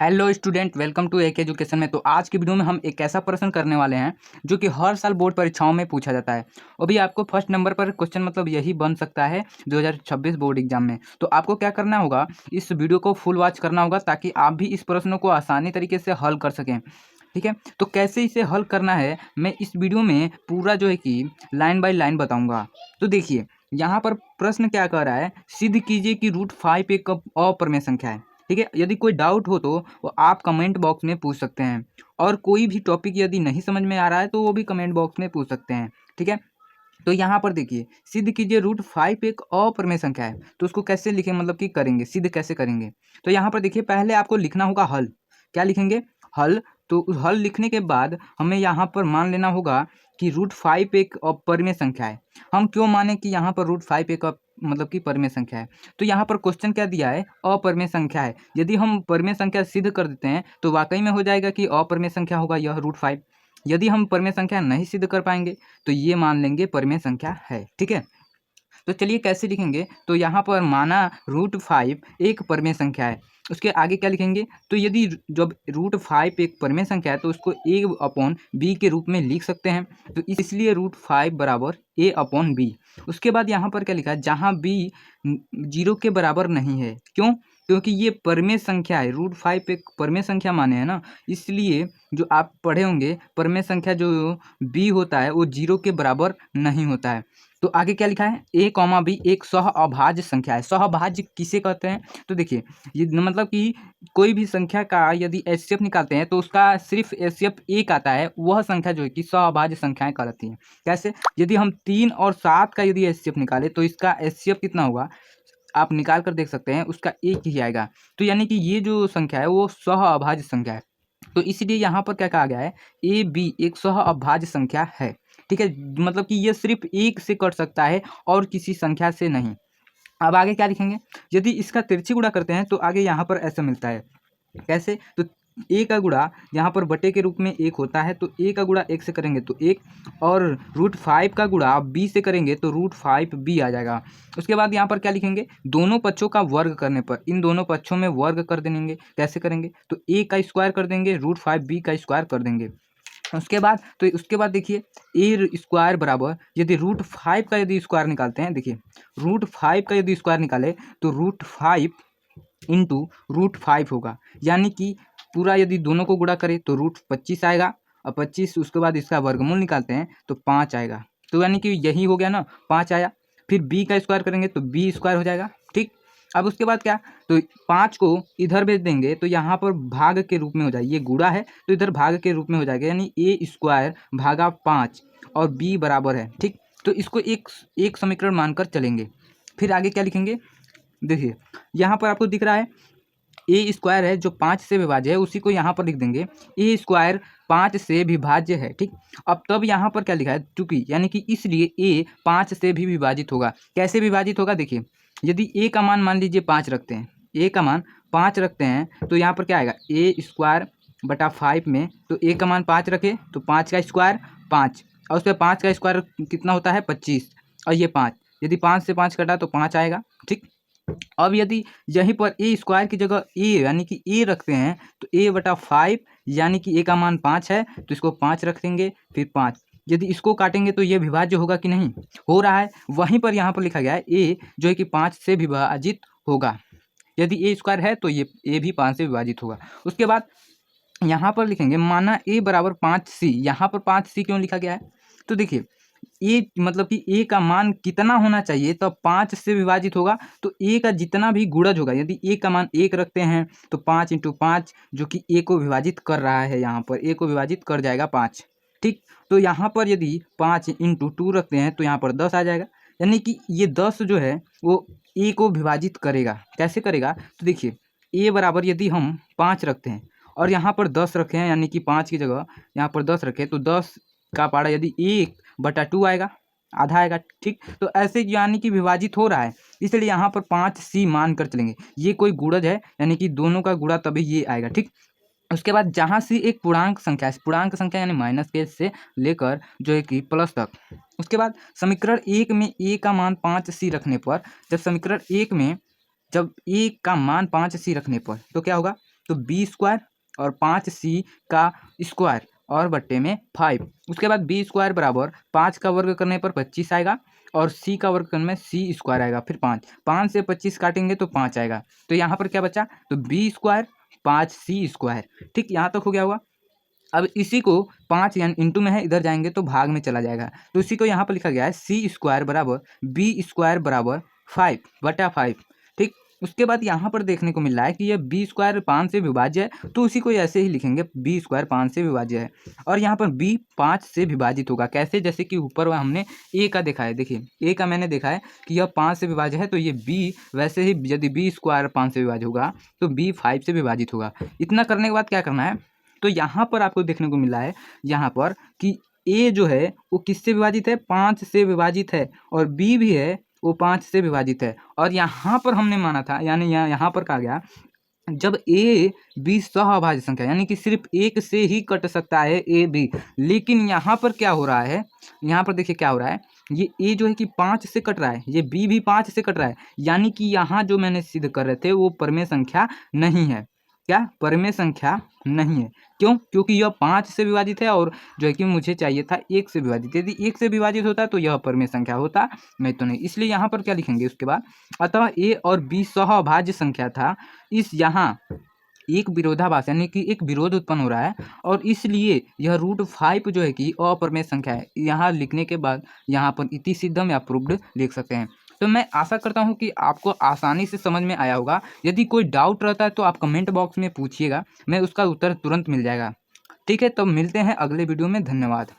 Hello student, welcome to एक education में। तो आज की वीडियो में हम एक ऐसा प्रश्न करने वाले हैं जो कि हर साल बोर्ड परीक्षाओं में पूछा जाता है। अभी आपको फर्स्ट नंबर पर क्वेश्चन मतलब यही बन सकता है 2026 बोर्ड एग्जाम में। तो आपको क्या करना होगा, इस वीडियो को फुल वॉच करना होगा ताकि आप भी इस प्रश्नों को आसानी तरीके से हल कर सकें। ठीक है, तो कैसे इसे हल करना है मैं इस वीडियो में पूरा जो है कि लाइन बाय लाइन बताऊँगा। तो देखिए यहाँ पर प्रश्न क्या कह रहा है, सिद्ध कीजिए कि √5 एक अप्रमेय संख्या है। ठीक है, यदि कोई डाउट हो तो वो आप कमेंट बॉक्स में पूछ सकते हैं, और कोई भी टॉपिक यदि नहीं समझ में आ रहा है तो वो भी कमेंट बॉक्स में पूछ सकते हैं। ठीक है, तो यहाँ पर देखिए, सिद्ध कीजिए √5 एक अप्रमेय संख्या है। तो उसको कैसे लिखें, मतलब कि करेंगे, सिद्ध कैसे करेंगे। तो यहाँ पर देखिए, पहले आपको लिखना होगा हल। क्या लिखेंगे? हल। तो उस हल लिखने के बाद हमें यहाँ पर मान लेना होगा कि √5 एक अपरिमेय संख्या है। हम क्यों माने कि यहाँ पर √5 एक मतलब कि परिमेय संख्या है? तो यहाँ पर क्वेश्चन क्या दिया है, अपरिमेय संख्या है। यदि हम परिमेय संख्या सिद्ध कर देते हैं तो वाकई में हो जाएगा कि अपरिमेय संख्या होगा यह √5। यदि हम परिमेय संख्या नहीं सिद्ध कर पाएंगे तो ये मान लेंगे परिमेय संख्या है। ठीक है, तो चलिए कैसे लिखेंगे। तो यहाँ पर माना √5 एक परिमेय संख्या है, उसके आगे क्या लिखेंगे। तो यदि जब √5 एक परिमेय संख्या है तो उसको a/b के रूप में लिख सकते हैं। तो इसलिए √5 बराबर a/b। उसके बाद यहाँ पर क्या लिखा है, जहाँ b 0 के बराबर नहीं है। क्यों? क्योंकि ये परिमेय संख्या है। √5 एक परिमेय संख्या माने है ना, इसलिए जो आप पढ़े होंगे परिमेय संख्या जो b होता है वो 0 के बराबर नहीं होता है। तो आगे क्या लिखा है, a, b एक सहअभाज्य संख्या है। सहअभाज्य किसे कहते हैं? तो देखिए, ये मतलब कि कोई भी संख्या का यदि एचसीएफ निकालते हैं तो उसका सिर्फ एचसीएफ एक आता है, वह संख्या जो है कि सहअभाज्य संख्याएं कहलाती हैं। कैसे? यदि हम 3 और 7 का यदि एचसीएफ निकालें तो इसका एचसीएफ कितना होगा, आप निकाल कर देख सकते हैं, उसका एक ही आएगा। तो यानी कि ये जो संख्या है वो सहअभाज्य संख्या है। तो इसलिए यहाँ पर क्या कहा गया है, ए बी एक सहअभाज्य संख्या है। ठीक है, मतलब कि ये सिर्फ एक से कट सकता है और किसी संख्या से नहीं। अब आगे क्या लिखेंगे, यदि इसका तिरछी गुणा करते हैं तो आगे यहाँ पर ऐसा मिलता है। कैसे? तो ए का गुणा यहाँ पर बटे के रूप में एक होता है, तो ए का गुणा एक से करेंगे तो एक, और √5 का गुणा बी से करेंगे तो √5b आ जाएगा। उसके बाद यहाँ पर क्या लिखेंगे, दोनों पक्षों का वर्ग करने पर इन दोनों पक्षों में वर्ग कर देंगे। कैसे करेंगे? तो ए का स्क्वायर कर देंगे, √5b का स्क्वायर कर देंगे। उसके बाद देखिए, ए स्क्वायर बराबर यदि √5 का यदि स्क्वायर निकालते हैं, देखिए √5 का यदि स्क्वायर निकाले तो √5 इंटू √5 होगा। यानी कि पूरा यदि दोनों को गुणा करें तो √25 आएगा, और 25 उसके बाद इसका वर्गमूल निकालते हैं तो 5 आएगा। तो यानी कि यही हो गया ना, 5 आया। फिर बी का स्क्वायर करेंगे तो बी स्क्वायर हो जाएगा। ठीक, अब उसके बाद क्या, तो 5 को इधर भेज देंगे तो यहाँ पर भाग के रूप में हो जाएगा, ये गुणा है तो इधर भाग के रूप में हो जाएगा, यानी ए स्क्वायर भागा 5 और बी बराबर है। ठीक, तो इसको एक समीकरण मानकर चलेंगे। फिर आगे क्या लिखेंगे, देखिए यहाँ पर आपको दिख रहा है ए स्क्वायर है जो 5 से विभाज्य है, उसी को यहाँ पर लिख देंगे ए स्क्वायर 5 से विभाज्य है। ठीक, अब तब यहाँ पर क्या लिखा है, चूंकि यानी कि इसलिए ए 5 से भी विभाजित होगा। कैसे विभाजित होगा, देखिए यदि ए का मान मान लीजिए 5 रखते हैं, ए का मान 5 रखते हैं तो यहाँ पर क्या आएगा, ए स्क्वायर बटा 5 में, तो ए का मान 5 रखे तो 5 का स्क्वायर 5, और उसके 5 का स्क्वायर कितना होता है 25, और ये 5, यदि 5 से 5 कटा तो 5 आएगा। ठीक, अब यदि यहीं पर ए स्क्वायर की जगह ए यानी कि ए रखते हैं तो ए बटा 5, यानी कि ए का मान 5 है तो इसको 5 रख देंगे, फिर 5, यदि इसको काटेंगे तो ये विभाज्य होगा कि नहीं, हो रहा है। वहीं पर यहाँ पर लिखा गया है ए जो है कि 5 से विभाजित होगा। यदि ए स्क्वायर है तो ये ए भी 5 से विभाजित होगा। उसके बाद यहाँ पर लिखेंगे माना ए बराबर 5c। यहाँ पर 5c क्यों लिखा गया है, तो देखिए ए मतलब कि ए का मान कितना होना चाहिए तब 5 से विभाजित होगा, तो ए का जितना भी गुणज होगा, यदि ए का मान 1 रखते हैं तो 5 × 5 जो कि ए को विभाजित कर रहा है, यहाँ पर ए को विभाजित कर जाएगा 5। ठीक, तो यहाँ पर यदि 5 × 2 रखते हैं तो यहाँ पर 10 आ जाएगा, यानी कि ये 10 जो है वो ए को विभाजित करेगा। कैसे करेगा, तो देखिए ए बराबर यदि हम 5 रखते हैं और यहाँ पर 10 रखे हैं, यानी कि 5 की जगह यहाँ पर 10 रखे तो 10 का पारा यदि 1/2 आएगा, आधा आएगा। ठीक, तो ऐसे यानी कि विभाजित हो रहा है, इसलिए यहाँ पर 5c मान कर चलेंगे। ये कोई गुणज है, यानी कि दोनों का गुणा तभी ये आएगा। ठीक, उसके बाद जहाँ c एक पूर्णांक संख्या है, पूर्णांक संख्या यानी माइनस के से लेकर जो है कि प्लस तक। उसके बाद समीकरण 1 में a का मान 5c रखने पर, जब समीकरण 1 में जब a का मान 5c रखने पर तो क्या होगा, तो बी स्क्वायर और 5c का स्क्वायर और बट्टे में 5। उसके बाद बी स्क्वायर बराबर 5 का वर्ग करने पर 25 आएगा और c का वर्ग करने में c स्क्वायर आएगा, फिर 5 से 25 काटेंगे तो 5 आएगा। तो यहाँ पर क्या बचा, तो बी स्क्वायर 5c स्क्वायर। ठीक, यहाँ तक हो गया होगा। अब इसी को 5 यानी इंटू में है, इधर जाएंगे तो भाग में चला जाएगा, तो इसी को यहाँ पर लिखा गया है सी स्क्वायर बराबर बी स्क्वायर बराबर 5/5। ठीक, उसके बाद यहाँ पर देखने को मिल रहा है कि यह बी स्क्वायर 5 से विभाज्य है, तो उसी को ऐसे ही लिखेंगे बी स्क्वायर 5 से विभाज्य है। और यहाँ पर बी 5 से विभाजित होगा कैसे, जैसे कि ऊपर हमने ए का देखा है, देखिए ए का मैंने देखा है कि यह 5 से विभाज्य है, तो ये बी वैसे ही यदि बी स्क्वायर 5 से विभाज्य होगा तो बी 5 से विभाजित होगा। इतना करने के बाद क्या करना है, तो यहाँ पर आपको देखने को मिला है यहाँ पर कि ए जो है वो किससे विभाजित है, 5 से विभाजित है, और बी भी है वो 5 से विभाजित है। और यहाँ पर हमने माना था, यानी यहाँ पर कहा गया जब ए बी सहअभाज्य संख्या, यानी कि सिर्फ एक से ही कट सकता है ए बी। लेकिन यहाँ पर क्या हो रहा है, यहाँ पर देखिए क्या हो रहा है, ये ए जो है कि 5 से कट रहा है, ये बी भी 5 से कट रहा है, यानी कि यहाँ जो मैंने सिद्ध कर रहे थे वो परिमेय संख्या नहीं है। क्या परिमेय संख्या नहीं है, क्यों, क्योंकि यह 5 से विभाजित है और जो है कि मुझे चाहिए था 1 से विभाजित। यदि 1 से विभाजित होता तो यह परिमेय संख्या होता, नहीं तो नहीं। इसलिए यहाँ पर क्या लिखेंगे उसके बाद, अतः ए और बी सहअभाज्य संख्या था। इस यहाँ एक विरोधाभास यानी कि एक विरोध उत्पन्न हो रहा है, और इसलिए यह √5 जो है कि अपरिमेय संख्या है। यहाँ लिखने के बाद यहाँ पर इति सिद्धम या प्रूव्ड लिख सकते हैं। तो मैं आशा करता हूँ कि आपको आसानी से समझ में आया होगा। यदि कोई डाउट रहता है तो आप कमेंट बॉक्स में पूछिएगा, मैं उसका उत्तर तुरंत मिल जाएगा। ठीक है, तो मिलते हैं अगले वीडियो में। धन्यवाद।